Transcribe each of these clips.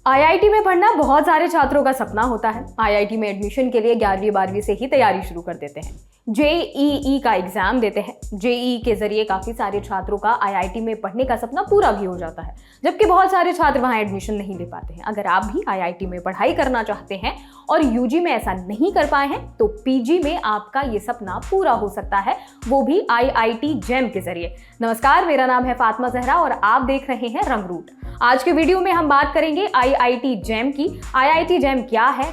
IIT में पढ़ना बहुत सारे छात्रों का सपना होता है। आईआईटी में एडमिशन के लिए 11वीं 12वीं से ही तैयारी शुरू कर देते हैं। जेईई का एग्जाम देते हैं। जेईई के जरिए काफी सारे छात्रों का आईआईटी में पढ़ने का सपना पूरा भी हो जाता है, जबकि बहुत सारे छात्र वहां एडमिशन नहीं ले पाते हैं। अगर आप भी आईआईटी में पढ़ाई करना चाहते हैं और यूजी में ऐसा नहीं कर पाए हैं तो पीजी में आपका ये सपना पूरा हो सकता है, वो भी आईआईटी जैम के जरिए। नमस्कार, मेरा नाम है फातिमा जहरा और आप देख रहे हैं रंगरूट। आज के वीडियो में हम बात करेंगे आईआईटी जैम की। आईआईटी जैम क्या है,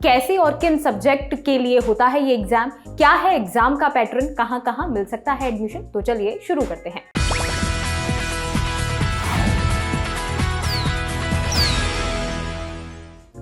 कैसे और किन सब्जेक्ट के लिए होता है ये एग्जाम, क्या है एग्जाम का पैटर्न, कहां कहां मिल सकता है एडमिशन। तो चलिए शुरू करते हैं।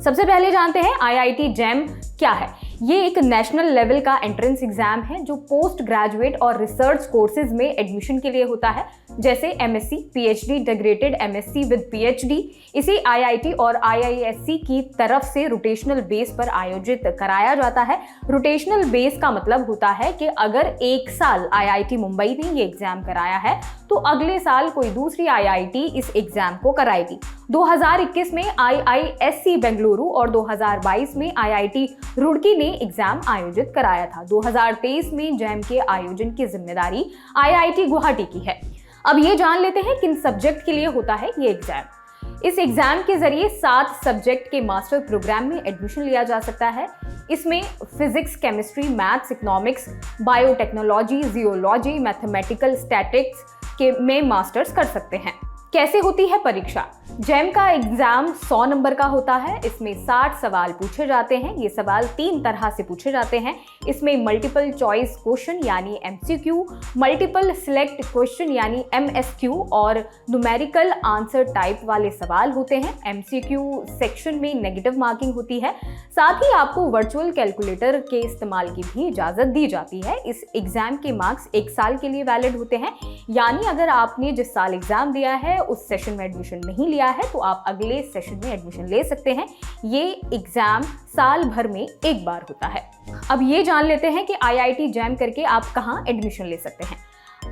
सबसे पहले जानते हैं आईआईटी जैम क्या है। ये एक नेशनल लेवल का एंट्रेंस एग्जाम है जो पोस्ट ग्रेजुएट और रिसर्च कोर्सेज में एडमिशन के लिए होता है, जैसे MSc, PhD, integrated MSc with PhD. इसे आईआईटी और आईआईएससी की तरफ से रोटेशनल बेस पर आयोजित कराया जाता है। रोटेशनल बेस का मतलब होता है कि अगर एक साल आईआईटी मुंबई ने ये एग्जाम कराया है तो अगले साल कोई दूसरी आईआईटी इस एग्जाम को कराएगी। 2021 में आईआईएससी बेंगलुरु और 2022 में आईआईटी रुड़की ने एग्जाम आयोजित कराया था। 2023 में जैम के आयोजन की जिम्मेदारी आईआईटी गुवाहाटी की है। अब ये जान लेते हैं किन सब्जेक्ट के लिए होता है ये एग्जाम। इस एग्जाम के जरिए 7 सब्जेक्ट के मास्टर प्रोग्राम में एडमिशन लिया जा सकता है। इसमें physics, chemistry, maths, economics, biotechnology, geology, mathematical, statics के में मास्टर्स कर सकते हैं। कैसे होती है परीक्षा? जैम का एग्जाम 100 नंबर का होता है। इसमें 60 सवाल पूछे जाते हैं। ये सवाल 3 तरह से पूछे जाते हैं। इसमें मल्टीपल चॉइस क्वेश्चन यानी एमसीक्यू, मल्टीपल सिलेक्ट क्वेश्चन यानी एमएसक्यू और न्यूमेरिकल आंसर टाइप वाले सवाल होते हैं। एमसीक्यू सेक्शन में नेगेटिव मार्किंग होती है। साथ ही आपको वर्चुअल कैलकुलेटर के इस्तेमाल की भी इजाजत दी जाती है। इस एग्जाम के मार्क्स 1 साल के लिए वैलिड होते हैं, यानी अगर आपने जिस साल एग्जाम दिया है उस सेशन में एडमिशन नहीं लिया है तो आप अगले सेशन में एडमिशन ले सकते हैं। ये एग्जाम साल भर में एक बार होता है। अब ये जान लेते हैं कि आईआईटी जैम करके आप कहां एडमिशन ले सकते हैं।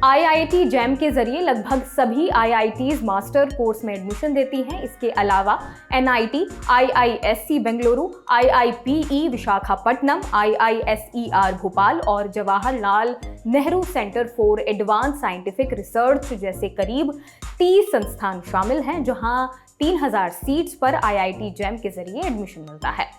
आईआईटी जैम के जरिए लगभग सभी आईआईटीज मास्टर कोर्स में एडमिशन देती हैं। इसके अलावा NIT, IISc Bengaluru, IIPE Visakhapatnam, IISER Bhopal और Jawaharlal Nehru centre for advance scientific research जैसे करीब 30 संस्थान शामिल हैं, जहां 3000 सीट्स पर आईआईटी जैम के जरिए एडमिशन मिलता है।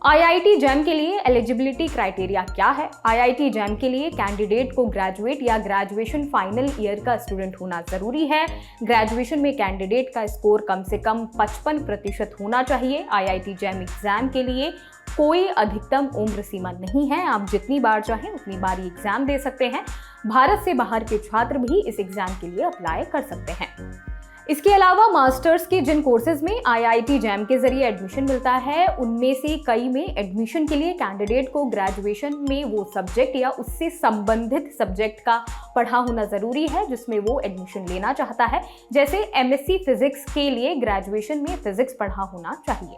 आईआईटी जैम के लिए एलिजिबिलिटी क्राइटेरिया क्या है? आईआईटी जैम के लिए कैंडिडेट को ग्रेजुएट या ग्रेजुएशन फाइनल ईयर का स्टूडेंट होना जरूरी है। ग्रेजुएशन में कैंडिडेट का स्कोर कम से कम 55% होना चाहिए। आईआईटी जैम एग्जाम के लिए कोई अधिकतम उम्र सीमा नहीं है। आप जितनी बार चाहें उतनी बार ये एग्जाम दे सकते हैं। भारत से बाहर के छात्र भी इस एग्जाम के लिए अप्लाई कर सकते हैं। इसके अलावा मास्टर्स के जिन कोर्सेज में आईआईटी जैम के जरिए एडमिशन मिलता है उनमें से कई में एडमिशन के लिए कैंडिडेट को ग्रेजुएशन में वो सब्जेक्ट या उससे संबंधित सब्जेक्ट का पढ़ा होना जरूरी है जिसमें वो एडमिशन लेना चाहता है। जैसे एमएससी फिजिक्स के लिए ग्रेजुएशन में फिजिक्स पढ़ा होना चाहिए।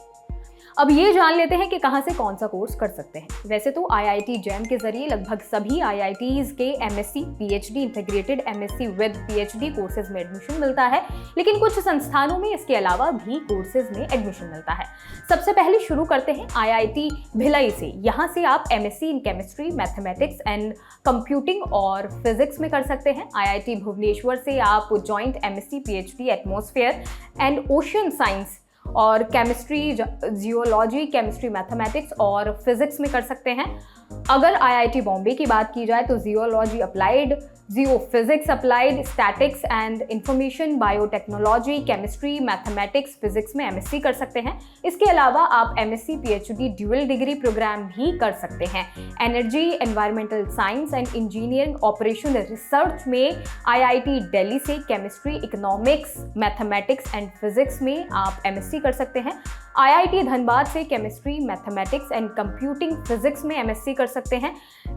अब ये जान लेते हैं कि कहां से कौन सा कोर्स कर सकते हैं। वैसे तो आईआईटी जैम के जरिए लगभग सभी आईआईटीज के MSc, PhD, integrated MSc with PhD courses में एडमिशन मिलता है, लेकिन कुछ संस्थानों में इसके अलावा भी कोर्सेज में एडमिशन मिलता है। सबसे पहले शुरू करते हैं आईआईटी भिलाई से। यहाँ से आप MSc in chemistry, mathematics and computing और फिजिक्स में कर सकते हैं। आईआईटी भुवनेश्वर से आप joint MSc, PhD atmosphere and ocean science और केमिस्ट्री, जियोलॉजी, केमिस्ट्री, मैथमेटिक्स और फिजिक्स में कर सकते हैं। अगर आईआईटी बॉम्बे की बात की जाए तो geology applied, geo physics applied, statics and information, biotechnology, chemistry, mathematics, physics में एमएससी कर सकते हैं। इसके अलावा आप MSc, PhD dual degree programme भी कर सकते हैं। Energy, environmental science and engineering operation research में आईआईटी दिल्ली से chemistry, economics, mathematics and physics में आप एमएससी कर सकते हैं। आईआईटी धनबाद से chemistry, mathematics and computing physics में एमएससी कर सकते हैं।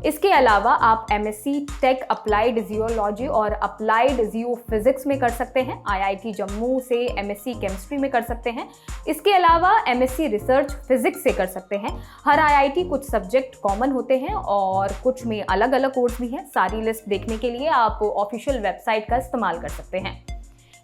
इसके अलावा आप एमएससी टेक अप्लाइड जियोलॉजी और अप्लाइड जियो फिजिक्स में कर सकते हैं। आईआईटी जम्मू से एमएससी केमिस्ट्री में कर सकते हैं। इसके अलावा एमएससी रिसर्च फिजिक्स से कर सकते हैं। हर आईआईटी कुछ सब्जेक्ट कॉमन होते हैं और कुछ में अलग अलग कोर्स भी हैं। सारी लिस्ट देखने के लिए आप ऑफिशियल वेबसाइट का इस्तेमाल कर सकते हैं।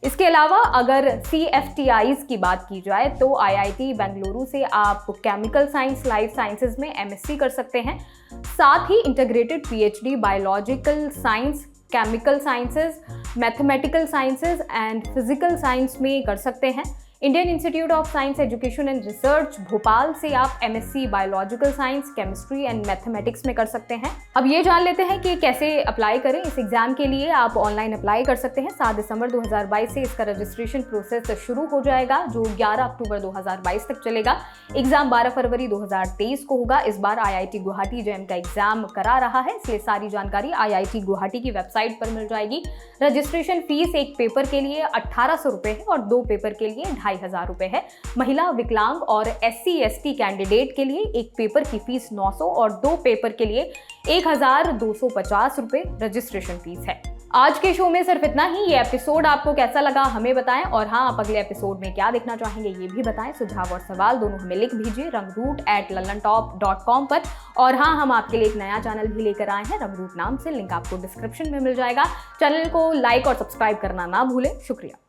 इसके अलावा अगर CFTIs की बात की जाए तो IIT बेंगलुरु से आप केमिकल साइंस, लाइफ साइंसेज में MSc कर सकते हैं। साथ ही integrated PhD biological science, chemical sciences, mathematical sciences and physical science में कर सकते हैं। Indian institute of science education and research Bhopal से आप MSc biological science, chemistry and mathematics में कर सकते हैं। अब ये जान लेते हैं कि कैसे अप्लाई करें इस एग्जाम के लिए। आप ऑनलाइन अप्लाई कर सकते हैं। 7 दिसंबर 2022 से इसका रजिस्ट्रेशन प्रोसेस शुरू हो जाएगा, जो 11 अक्टूबर 2022 तक चलेगा। एग्जाम 12 फरवरी 2023 को होगा। इस बार IIT गुवाहाटी JEM का एग्जाम करा रहा है, इसलिए सारी जानकारी IIT गुवाहाटी की वेबसाइट पर मिल जाएगी। रजिस्ट्रेशन फीस एक पेपर के लिए 1800 रुपये है और 2 पेपर के लिए 2500 रुपये है। महिला, विकलांग और SC/ST कैंडिडेट के लिए एक पेपर की फीस 900 और 2 पेपर के लिए 1250 रुपये रजिस्ट्रेशन फीस है। आज के शो में सिर्फ इतना ही। ये एपिसोड आपको कैसा लगा हमें बताएं, और हाँ, आप अगले एपिसोड में क्या देखना चाहेंगे ये भी बताएं। सुझाव और सवाल दोनों हमें लिख भेजिए rangroot@lallantop.com पर। और हाँ, हम आपके लिए एक नया चैनल भी लेकर आए हैं, रंगरूट नाम से। लिंक आपको डिस्क्रिप्शन में मिल जाएगा। चैनल को लाइक और सब्सक्राइब करना ना भूलें। शुक्रिया।